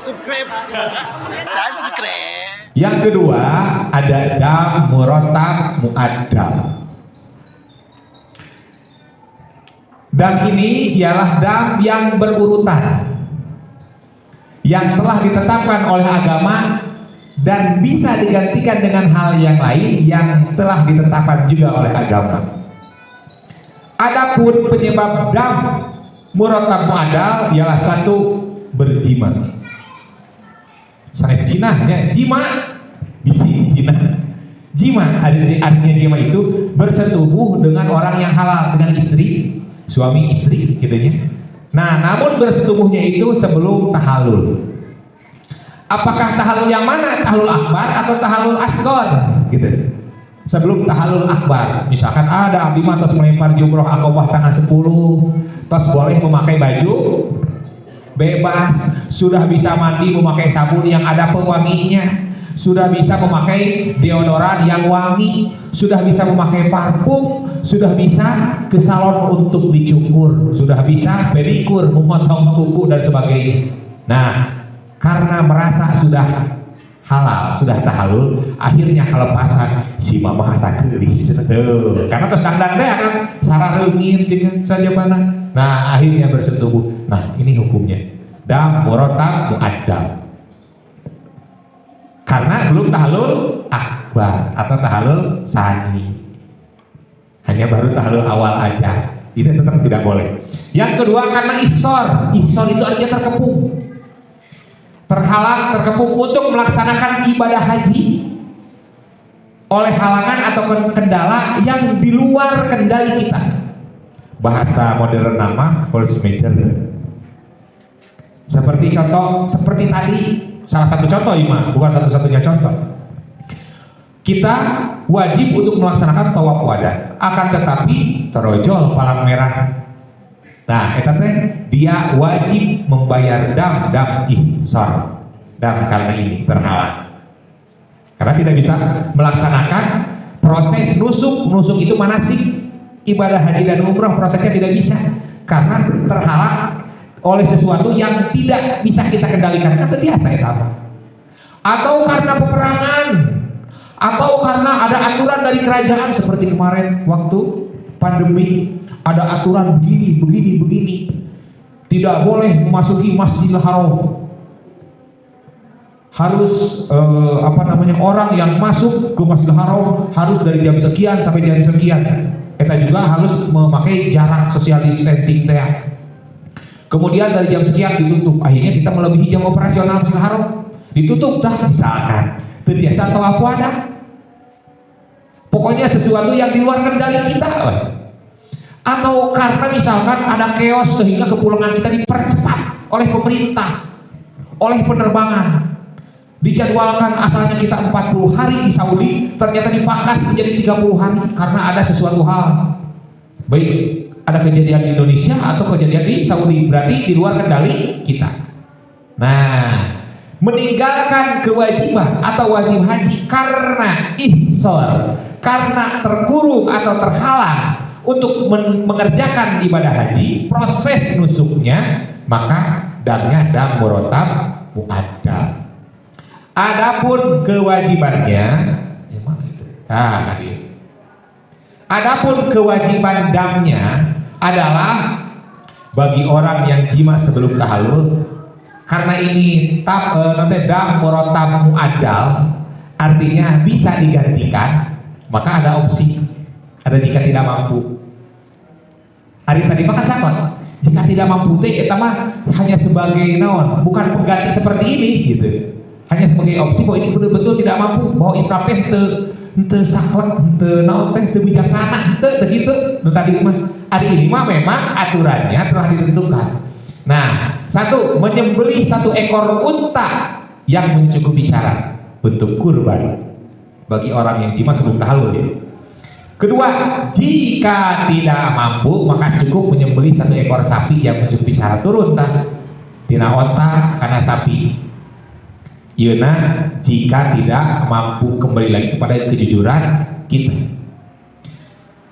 Subscribe. Yang kedua ada dam murattab muaddal. Dam ini ialah dam yang berurutan, yang telah ditetapkan oleh agama dan bisa digantikan dengan hal yang lain yang telah ditetapkan juga oleh agama. Adapun penyebab dam murattab muaddal ialah satu, berjima. Sanes jinahnya jima, bisi jinah. Jima artinya jima itu bersetubuh dengan orang yang halal, dengan istri, suami istri gitunya. Nah, namun bersetubuhnya itu sebelum tahallul. Apakah tahallul yang mana? Tahallul akbar atau tahallul asghar gitu. Sebelum tahallul akbar, misalkan ada abdi mah tos melempar jumroh akobah tanggal 10, tos boleh memakai baju bebas, sudah bisa mandi memakai sabun yang ada pewanginya, sudah bisa memakai deodoran yang wangi, sudah bisa memakai parfum, sudah bisa ke salon untuk dicukur, sudah bisa pedikur, memotong kuku dan sebagainya. Nah, karena merasa sudah halal, sudah tahallul, akhirnya kelepasan si mama asa geulis tuh. Karena terus kandang teh kan sarareungin dengan saja mana. Nah, akhirnya bersetubuh. Nah, ini hukumnya. Dam murattab muaddal. Karena belum tahallul akbar atau tahallul tsani. Hanya baru tahallul awal aja. Ini tetap tidak boleh. Yang kedua karena ihsor. Ihsor itu artinya terkepung. Terhalang, terkepung untuk melaksanakan ibadah haji oleh halangan atau kendala yang di luar kendali kita. Bahasa modern nama force majeure. Seperti contoh, seperti tadi, salah satu contoh Ima, bukan satu-satunya contoh. Kita wajib untuk melaksanakan tawaf wada, akan tetapi terojol palang merah. Nah, eta teh dia wajib membayar dam ihsar. Dam karena ini terhalang. Karena tidak bisa melaksanakan proses nusuk itu manasik ibadah haji dan umroh, prosesnya tidak bisa karena terhalang oleh sesuatu yang tidak bisa kita kendalikan. Kata biasa itu apa? Atau karena peperangan, atau karena ada aturan dari kerajaan seperti kemarin waktu pandemi. Ada aturan begini, tidak boleh memasuki Masjidil Haram. Harus orang yang masuk ke Masjidil Haram harus dari jam sekian sampai jam sekian. Kita juga harus memakai jarak social distancing teh. Kemudian dari jam sekian ditutup. Akhirnya kita melebihi jam operasional Masjidil Haram. Ditutup dah misalkan. Terbiasa atau apa ada? Pokoknya sesuatu yang di luar kendali kita. Atau karena misalkan ada chaos sehingga kepulangan kita dipercepat oleh pemerintah, oleh penerbangan. Dijadwalkan asalnya kita 40 hari di Saudi, ternyata dipangkas menjadi 30 hari karena ada sesuatu hal. Baik, ada kejadian di Indonesia atau kejadian di Saudi, berarti di luar kendali kita. Nah, meninggalkan kewajiban atau wajib haji karena ihsar, karena terkurung atau terhalang untuk mengerjakan ibadah haji, proses nusuknya, maka damnya dam murattab muaddal. Adapun kewajibannya, mana itu? Adapun kewajiban damnya adalah bagi orang yang jima sebelum tahallul. Karena ini dam murattab muaddal, artinya bisa digantikan, maka ada opsi. Ada jika tidak mampu. Hari tadi makan sakot. Jika tidak mampu teh kita mah hanya sebagai naon, bukan pengganti seperti ini gitu. Hanya sebagai opsi bahwa ini betul-betul tidak mampu, bahwa Islam teh teu saklek, teu naon teh teu bijaksana, teu gitu. Tadi mah hari ini mah memang aturannya telah ditentukan. Nah, satu, menyembelih satu ekor unta yang mencukupi syarat untuk kurban bagi orang yang jima sebelum tahallul ya. Kedua, jika tidak mampu maka cukup menyembelih satu ekor sapi yang mencukupi syarat turun tina onta karena sapi. Yeuna jika tidak mampu kembali lagi kepada kejujuran kita.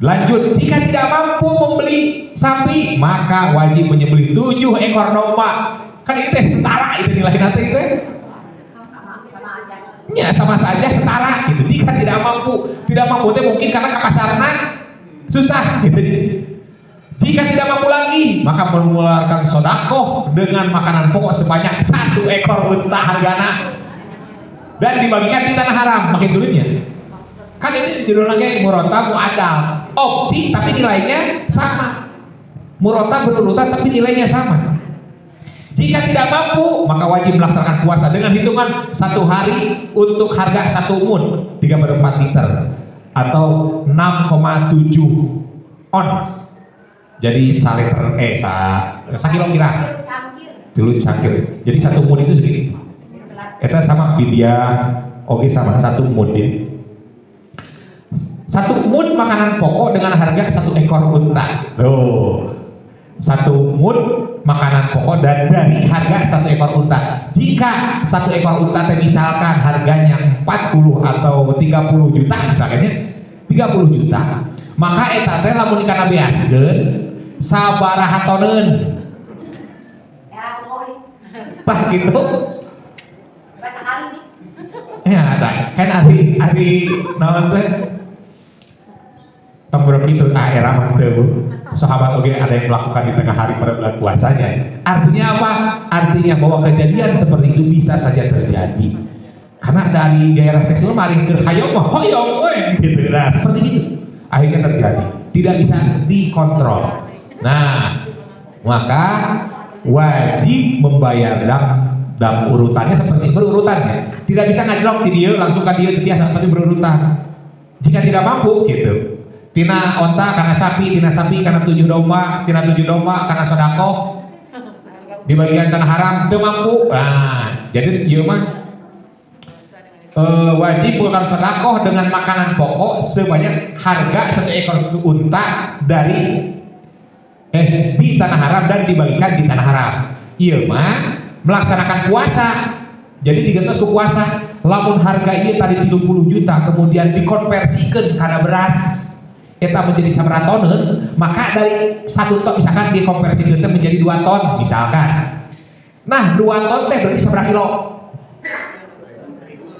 Lanjut, jika tidak mampu membeli sapi maka wajib menyembelih 7 ekor domba Kan itu teh setara itu nilai nanti itu. Ya sama saja setara gitu. Jika tidak mampu teh mungkin karena kapasarna susah gitu. Jika tidak mampu lagi, maka mengeluarkan sodakoh dengan makanan pokok sebanyak 1 ekor unta hargana dan dibagikan di tanah haram. Makin sulitnya. Kan ini judul lagi murota muadal, opsi tapi nilainya sama. Murota berurutan tapi nilainya sama. Jika tidak mampu, maka wajib melaksanakan puasa dengan hitungan 1 hari untuk harga 1 mud 3/4 liter atau 6,7 ons. Jadi saliter sakilo kira. Tilu cangkir. Jadi 1 mud itu segini. Eta sama vidya, oke sama 1 mud ya. 1 mud makanan pokok dengan harga 1 ekor unta. Tuh. 1 mud makanan pokok dan dari harga 1 ekor unta. Jika 1 ekor unta misalkan harganya 40 atau 30 juta misalnya 30 juta, maka eta teh lamun kana beaskeun sabaraha toneun? Tah gitu. Ya ada kan ari naon teh tembur kitu era mah teu sahabat oge ada yang melakukan di tengah hari pada bulan puasanya. Artinya apa? Artinya bahwa kejadian seperti itu bisa saja terjadi. Karena dari gairah seksual maring keur hayong mah hoyong we gitu. Nah, seperti itu. Akhirnya terjadi. Tidak bisa dikontrol. Nah, maka wajib membayar dam urutannya seperti berurutannya. Tidak bisa ngajlok di dia langsung ke dia biasa tapi berurutan. Jika tidak mampu gitu. Tina onta karena sapi, tina sapi karena 7 domba, tina 7 domba karena sodako di bagian tanah haram itu mampu. Nah, jadi ieu mah wajib mengeluarkan sodako dengan makanan pokok sebanyak harga 1 ekor unta dari di tanah haram dan dibagikan di tanah haram. Ieu mah melaksanakan puasa. Jadi digantos ku puasa. Lamun harga ieu tadi 30 juta kemudian dikonversikeun kana beras eta menjadi 100 toneun, maka dari 1 ton misalkan dikonversikeun menjadi 2 ton misalkan. Nah, 2 ton teh berarti seberapa kilo?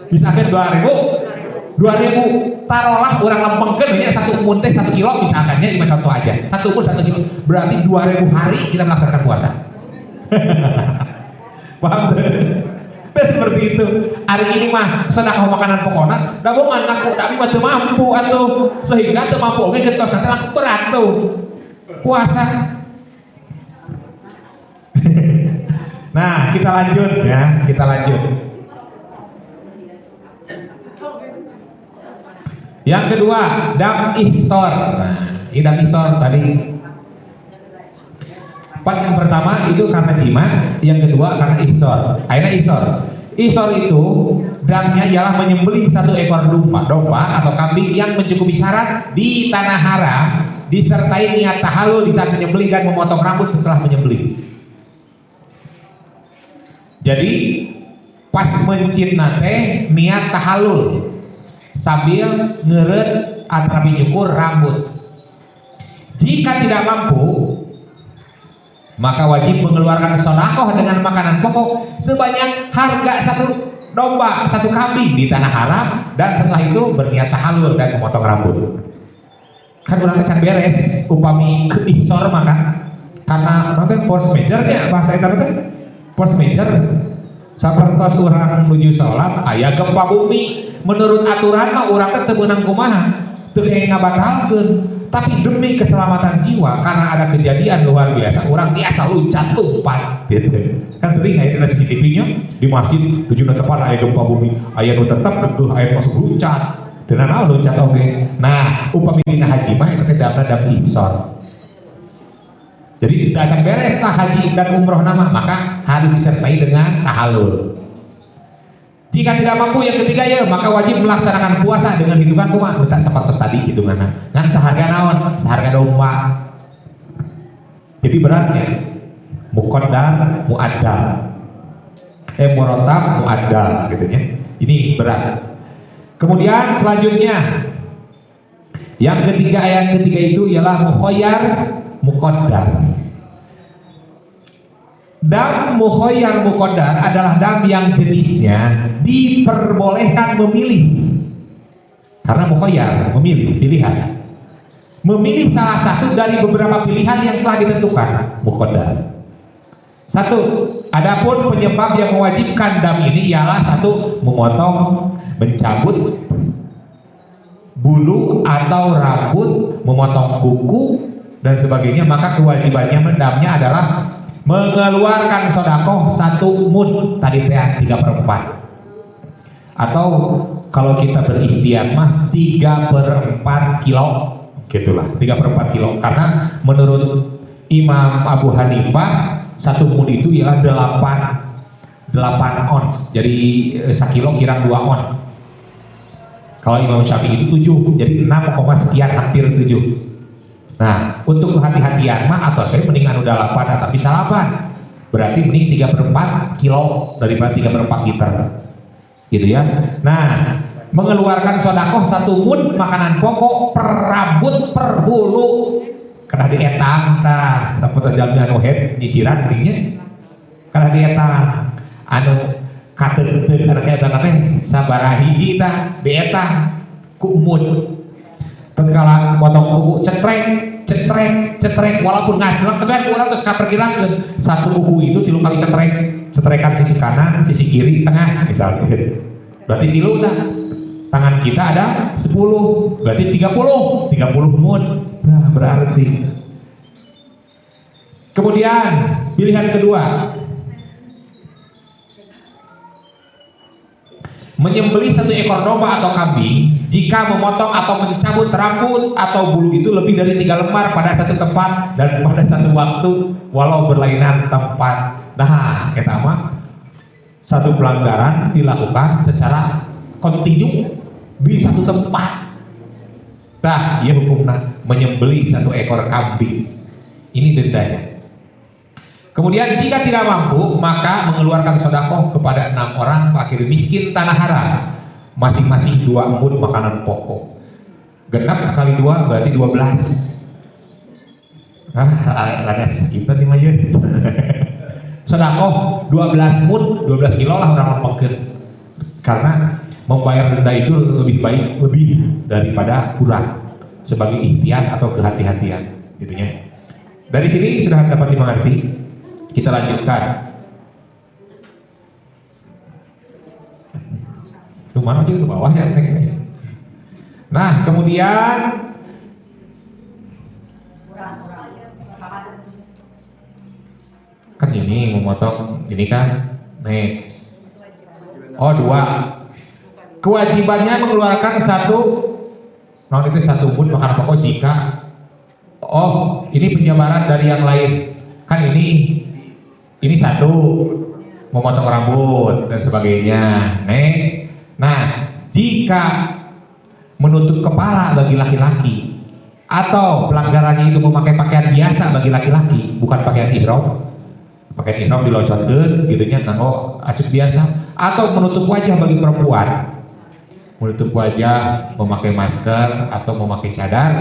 Misalkan 2.000 taruhlah orang lempengkeun nya 1 mun teh 1 kilo misalkan ya 5 contoh aja. 1 mun 1 kilo berarti 2.000 hari kita melaksanakan puasa. Paham tuh? Seperti itu. Hari ini mah sedekah makanan pokokna gabungan aku tapi mah teu mampu atuh sehingga teu mampu oge geus teh laku berat tuh puasa. Nah, kita lanjut ya, kita lanjut. Yang kedua, dam ihsor. Nah, ini dam ihsor tadi. Yang pertama itu karena jima, yang kedua karena ihsor. Akhirnya ihsor. Ihsor itu damnya ialah menyembelih 1 ekor domba atau kambing yang mencukupi syarat di tanah haram disertai niat tahallul di saat menyembelih dan memotong rambut setelah menyembelih. Jadi pas mencitna teh niat tahallul sambil ngeureut ataupun nyukur rambut. Jika tidak mampu, maka wajib mengeluarkan sedekah dengan makanan pokok sebanyak harga 1 domba, 1 kambing di tanah haram dan setelah itu berniat tahallul dan memotong rambut. Kan urang can beres upami ke ihsor maka karena nanti force major ya bahasa eta teh force major sapertos urang menuju salat aya gempa bumi menurut aturan mah urang teh teu meunang kumaha teu kayak ngabatalkeun. Tapi demi keselamatan jiwa karena ada kejadian luar biasa orang biasa loncat lompat gitu kan sering aya di CCTV-nya di masjid tujuan tepat aya gempa bumi aya nu tetep keuh aya masuk loncat dan naon loncat oge. Nah upami dina haji mah eta teh dam ihsor. Jadi tidak akan beres lah haji dan umroh nama maka harus disertai dengan tahallul. Jika tidak mampu yang ketiga ya maka wajib melaksanakan puasa dengan hitungan kumaha tak sapatos tadi hitunganna ngan saharga naon saharga domba. Jadi beratnya muqaddar muaddal murattab muaddal gitu ya. Ini berat. Kemudian selanjutnya yang ketiga ayat ketiga itu ialah mukhayyar muqaddar. Dam mukhoyar mukodar adalah dam yang jenisnya diperbolehkan memilih. Karena mukhoyar, memilih, pilihan. Memilih salah satu dari beberapa pilihan yang telah ditentukan, mukodar. Satu, adapun penyebab yang mewajibkan dam ini ialah satu, memotong, mencabut bulu atau rambut, memotong kuku dan sebagainya, maka kewajibannya mendamnya adalah mengeluarkan sodakoh 1 mud, tadi 3/4, atau kalau kita berikhtiar mah 3/4 kilo, gitulah, 3/4 kilo, karena menurut Imam Abu Hanifah 1 mud itu ialah 8 ons, jadi 1 kilo kira 2 on. Kalau Imam Syafi'i itu 7, jadi 6, sekian, hampir 7. Nah, untuk kehati-hatian mah atau saya mendingan udah 8 tapi salapan. Berarti mending 3/4 kilo daripada 3/4 liter. Gitu ya. Nah, mengeluarkan sodakoh 1 mud makanan pokok per rambut per bulu. Karena dietang tah, sampun terjamin anu head nyisiran geuning. Karena dietang anu kateut karena eta teh sabaraha hiji tah dietang ku mud. Tatkala potong kuku cetrek walaupun ngajlek tapi urang geus kaperkirakeun 1 kuku itu 3 kali cetrekan sisi kanan, sisi kiri, tengah misalnya. Berarti 3 tah. Tangan kita ada 10, berarti 30 mud. Nah, berarti. Kemudian pilihan kedua, menyembelih 1 ekor domba atau kambing jika memotong atau mencabut rambut atau bulu itu lebih dari 3 lembar pada satu tempat dan pada satu waktu walau berlainan tempat. Nah, kita mah satu pelanggaran dilakukan secara kontinu di satu tempat. Nah, ya hukumnya menyembelih 1 ekor kambing. Ini dendanya. Kemudian jika tidak mampu, maka mengeluarkan sedekah kepada 6 orang fakir miskin tanah haram, masing-masing 2 mud makanan pokok. Genap kali 2 berarti 12. Lagas kita nih mah ya. Sedekah 12 mud, 12 kilo lah orang mengkir. Karena membayar denda itu lebih baik daripada kurang sebagai ikhtiar atau kehati-hatian, gitunya. Dari sini sudah dapat dimengerti. Kita lanjutkan. Mana aja ke bawah ya nextnya. Nah, kemudian kan ini memotong ini kan next. Oh 2. Kewajibannya mengeluarkan 1 itu 1 mud makanan pokok jika ini penjabaran dari yang lain. Kan ini 1 memotong rambut dan sebagainya. Next. Nah, jika menutup kepala bagi laki-laki atau pelanggarannya itu memakai pakaian biasa bagi laki-laki, bukan pakaian ihram. Pakaian ihram dilocotkeun gitunya nganggo acut biasa, atau menutup wajah bagi perempuan. Menutup wajah, memakai masker atau memakai cadar,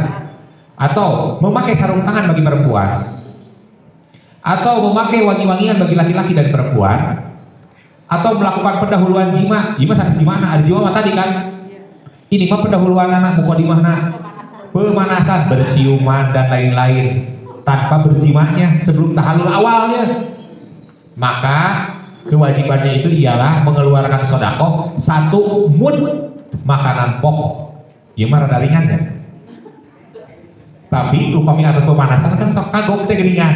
atau memakai sarung tangan bagi perempuan, atau memakai wangi-wangian bagi laki-laki dan perempuan, atau melakukan pendahuluan jima sanes jimana, ada jima tadi kan. Ini mah pendahuluan anak mukadimahna, pemanasan, berciuman dan lain-lain tanpa berjimanya sebelum tahallul awalnya. Maka kewajibannya itu ialah mengeluarkan sedekah 1 mud makanan pokok. Ieu mah rada ringan ya. Tapi upami atas pemanasan kan sok kagok teh geuningan.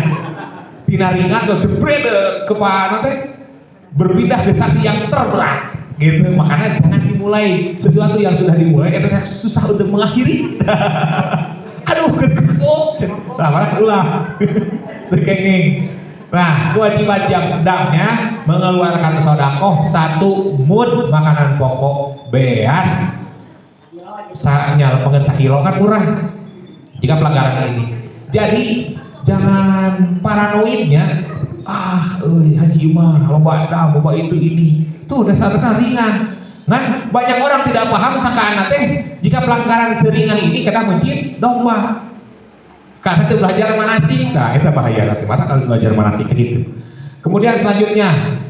Tina ringan tuh jebret ke pana teh berpindah ke saksi yang terberat gitu. Makanya jangan dimulai sesuatu yang sudah dimulai itu susah untuk mengakhiri. Aduh kekok sabar ulah terkenging. Nah, kewajiban jamdamnya mengeluarkan sedekah 1 mud makanan pokok beas sanya pengen 1 kilo kan murah jika pelanggaran ini. Jadi jangan paranoidnya haji mah loba itu ini tuh dasar-dasar ringan kan. Banyak orang tidak paham sangkaan teh jika pelanggaran seringan ini kena mencit domba karena itu belajar manasik. Nah itu bahaya nanti mata kalau belajar manasik gitu. Kemudian selanjutnya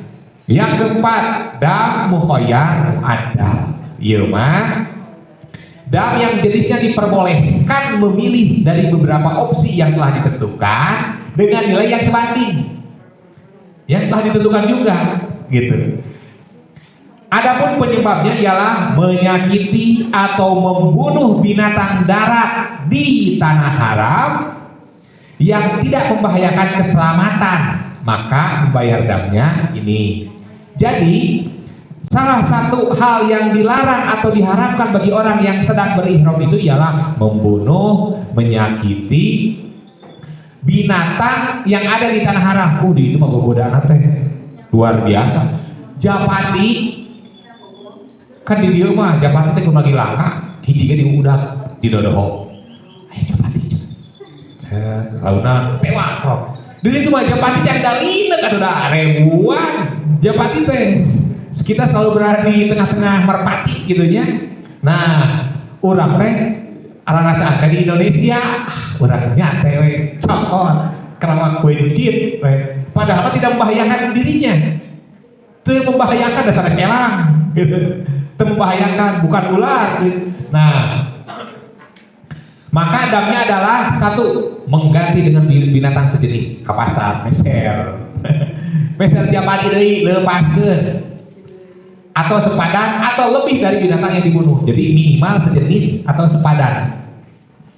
yang keempat, dam mukhayyar mu'addal. Ieu mah dam yang jenisnya diperbolehkan memilih dari beberapa opsi yang telah ditentukan dengan nilai yang sebanding. Yang telah ditentukan juga gitu. Adapun penyebabnya ialah menyakiti atau membunuh binatang darat di tanah haram yang tidak membahayakan keselamatan, maka membayar damnya ini. Jadi salah satu hal yang dilarang atau diharamkan bagi orang yang sedang berihram itu ialah membunuh, menyakiti binatang yang ada di tanah haram. Di itu mah godaan teh luar biasa. Japati kan di dieu mah japati teh kudu lagi langka, hiji ge diudak di dodoho. Ayo japati. Launa tewak kok. Dulu itu mah japati teh da lineuk atuh da ribuan. Japati teh kita selalu berada di tengah-tengah merpati gitu nya. Nah, urang teh arana di Indonesia, urangnya teh we cokot kerawak kuencit we. Padahal tidak membahayakan dirinya. Teu membahayakan dasar kelang gitu. Teu membahayakan, bukan ular gitu. Nah, maka damnya adalah satu, mengganti dengan binatang sejenis ke pasar, meser. Meser japati deui lepaskeun. Atau sepadan atau lebih dari binatang yang dibunuh. Jadi minimal sejenis atau sepadan.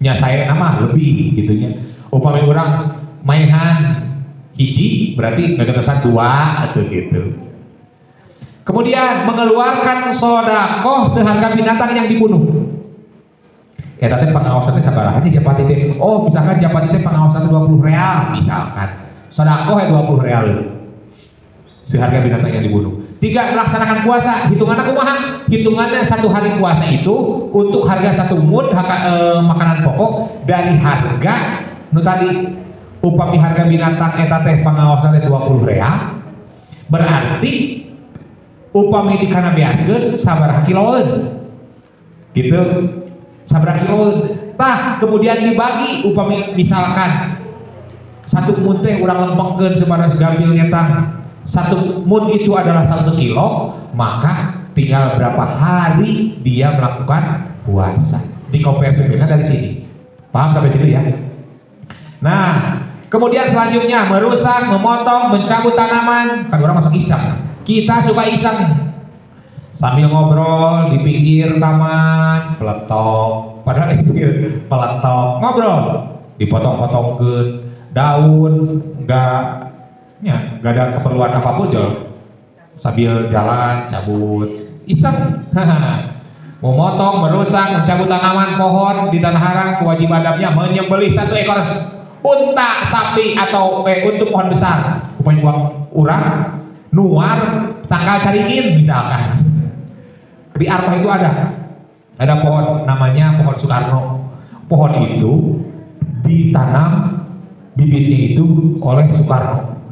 Nya saya nama lebih gitunya. Upami orang maihan hiji berarti gagasan dua atau gitu. Kemudian mengeluarkan sodakoh seharga binatang yang dibunuh. Ya tadi pengawasannya sabaraha japati teh. Oh misalkan japati teh pengawasan 20 real misalkan. Sodakoh 20 real. Seharga binatang yang dibunuh. 3. Melaksanakan puasa. Hitungannya kumaha? Hitungannya satu hari puasa itu untuk harga 1 mud makanan pokok dari harga nu tadi upami harga binatang eta teh pengawasan 20 real. Berarti upami dikana beaskeun sabaraha kiloeun. Gitu. Sabaraha kiloeun. Tah kemudian dibagi upami misalkan 1 mud teh urang lempengkeun sabaraha segambil nyetang 1 mud itu adalah 1 kilo, maka tinggal berapa hari dia melakukan puasa. Dikonversikan dari sini. Paham sampai situ ya? Nah, kemudian selanjutnya merusak, memotong, mencabut tanaman. Kan orang masuk iseng. Kita suka iseng. Sambil ngobrol di pinggir taman, peletok. Padahal peletok, ngobrol, dipotong-potongkeun daun, enggak ada keperluan apapun jo. Sambil jalan cabut iseng. Mau motong, merusak, mencabut tanaman pohon di tanah haram, kewajiban adabnya menyembelih 1 ekor unta, sapi atau untuk pohon besar. Upaya urang nuar tanggal caringin misalkan. Di Arfah itu ada pohon namanya pohon Soekarno. Pohon itu ditanam bibitnya itu oleh Soekarno.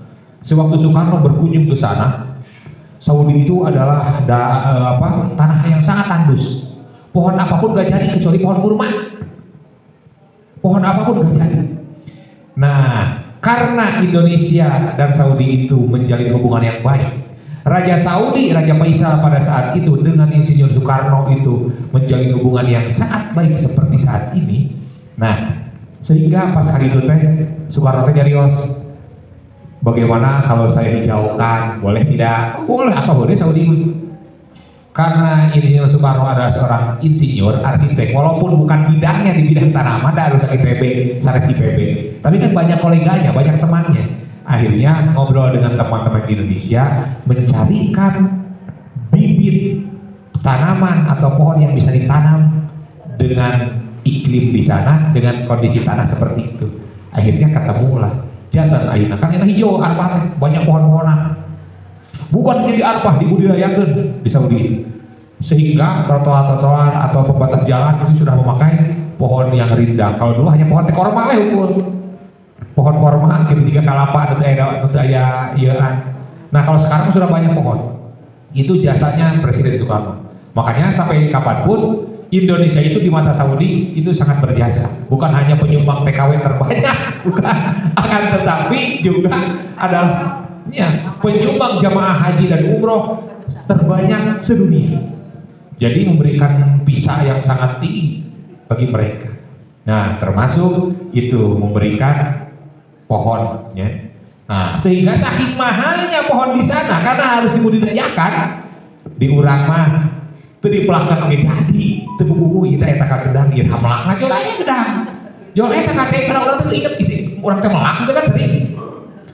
Sewaktu Soekarno berkunjung ke sana, Saudi itu adalah tanah yang sangat tandus. Pohon apapun gak jadi kecuali pohon kurma. Pohon apapun gak jadi. Nah, karena Indonesia dan Saudi itu menjalin hubungan yang baik, Raja Saudi, Raja Faisal pada saat itu dengan Insinyur Soekarno itu menjalin hubungan yang sangat baik seperti saat ini. Nah, sehingga pas hari itu teh Soekarno teh nyarios, bagaimana kalau saya dijauhkan, boleh tidak? Boleh, apa boleh Saudi? Karena Insinyur Soekarno adalah seorang insinyur, arsitek, walaupun bukan bidangnya di bidang tanaman, harus IPB, sanes IPB, tapi kan banyak koleganya, banyak temannya. Akhirnya ngobrol dengan teman-teman di Indonesia, mencarikan bibit tanaman atau pohon yang bisa ditanam dengan iklim di sana, dengan kondisi tanah seperti itu. Akhirnya ketemulah jantan ayeuna kan eta hijau Arfah banyak pohon-pohonan. Bukan hanya di Arfah, dibudidayakeun di Saudi. Sehingga trotoar-trotoar atau pembatas jalan itu sudah memakai pohon yang rindang. Kalau dulu hanya pohon korma we ukur. Pohon korma ketika kalapa teu aya ieuan. Nah, kalau sekarang sudah banyak pohon. Itu jasanya Presiden Soekarno. Makanya sampai kapanpun Indonesia itu di mata Saudi itu sangat berjasa. Bukan hanya penyumbang TKW terbanyak, bukan, akan tetapi juga adalah ya, penyumbang jamaah haji dan umroh terbanyak sedunia. Jadi memberikan visa yang sangat tinggi bagi mereka. Nah, termasuk itu memberikan pohon, ya. Nah, sehingga saking mahalnya pohon di sana karena harus dibudidayakan, di urang mah teu dipelangkan oge jadi, teu buku kita eta ka gedang ieu hamelakna jual aya gedang. Jual eta ka cek kana urang teh inget gitu. Urang teh melak teh kan sering.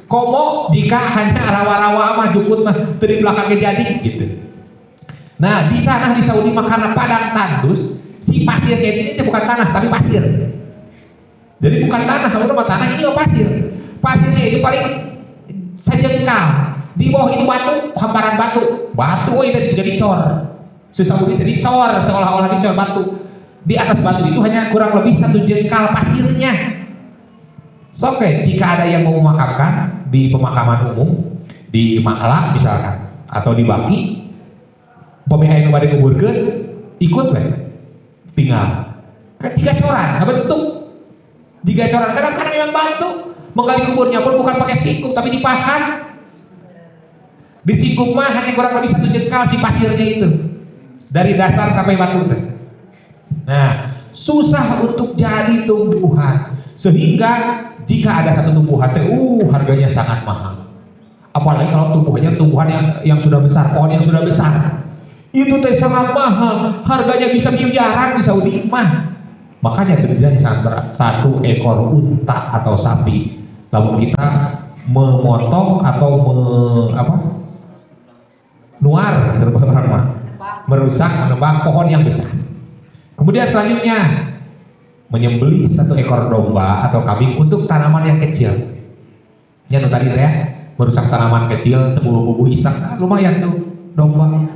Komo jika hanya rawa-rawa mah jukut mah teu dipelangkan ge jadi gitu. Nah, di sana di Saudi mah karena padang tandus, si pasirnya ini bukan tanah tapi pasir. Jadi bukan tanah, kalau mah tanah ini mah pasir. Pasirnya itu paling sejengkal. Di bawah itu batu, hamparan batu. Batu itu juga dicor. Saudi itu dicor, seolah-olah dicor batu. Di atas batu itu hanya kurang lebih 1 jengkal pasirnya. Oke, jika ada yang mau memakamkan di pemakaman umum, di Makla misalkan, atau di Baki, pemihai nu bade nguburkeun ikut we tinggal ketiga coran bentuk tiga coran karena memang batu menggali kuburnya pun bukan pakai sikuk tapi dipahat. Di sikuk mah hanya kurang lebih 1 jengkal si pasirnya itu dari dasar sampai batu. Nah, susah untuk jadi tumbuhan sehingga jika ada satu tumbuhan harganya sangat mahal. Apalagi kalau tumbuhan yang sudah besar, pohon yang sudah besar. Itu teh sangat mahal, harganya bisa miliaran di Saudi mah. Makanya dendanya sangat berat. 1 ekor unta atau sapi, lalu kita memotong atau nuar serba mah, merusak, menebang pohon yang besar. Kemudian selanjutnya menyembelih 1 ekor domba atau kambing untuk tanaman yang kecil. Ya tadi ya, merusak tanaman kecil, tebu-tebu isak, lumayan tuh domba.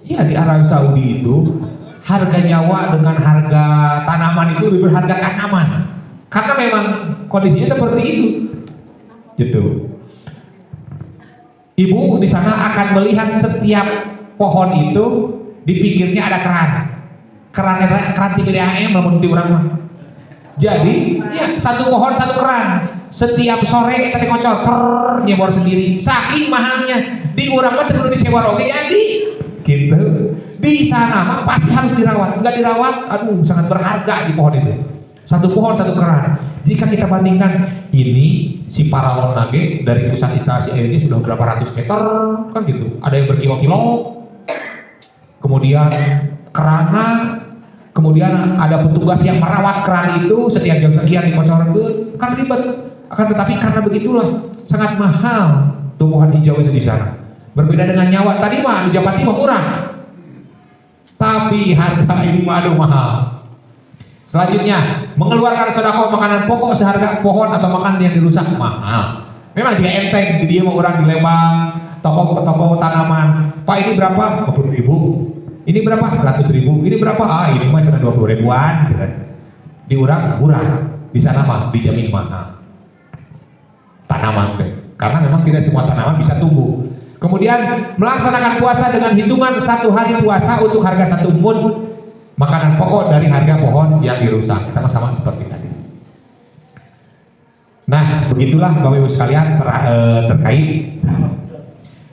Ya di Arab Saudi itu harga nyawa dengan harga tanaman itu lebih berharga tanaman karena memang kondisinya seperti itu gitu. Ibu di sana akan melihat setiap pohon itu di pinggirnya ada keran TPDAM namun di urang mah. Jadi ya 1 pohon 1 keran, setiap sore kita ngocor nyebor sendiri saking mahalnya. Di urang mah teu dicebor oge jadi gitu. Di sana mah pasti harus dirawat. Enggak dirawat, aduh sangat berharga di pohon itu. 1 pohon 1 keran. Jika kita bandingkan ini si Paralon nage dari pusat instalasi air ini sudah berapa ratus meter kan gitu. Ada yang berkilo-kilo. Kemudian kerana, kemudian ada petugas yang merawat keran itu setiap jam sekian dikocorkeun, kan ribet. Akan tetapi karena begitulah sangat mahal tumbuhan hijau itu di sana. Berbeda dengan nyawa tadi mah di Japati mah murah, tapi harga ini mah aduh mahal. Selanjutnya mengeluarkan sedekah makanan pokok seharga pohon atau makanan yang dirusak mahal. Memang jika enteng di dia mau orang di Lembang toko tanaman, Pak ini berapa? 40.000. Ini berapa? 100.000. Ini berapa? Ini mah cuma 20 ribuan gitu kan. Di orang murah, di sana mah dijamin mahal tanaman teh. Karena memang tidak semua tanaman bisa tumbuh. Kemudian melaksanakan puasa dengan hitungan 1 hari puasa untuk harga 1 mud makanan pokok dari harga pohon yang dirusak. Sama-sama seperti tadi. Nah, begitulah Bapak Ibu sekalian terkait.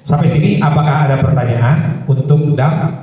Sampai sini apakah ada pertanyaan untuk Dam?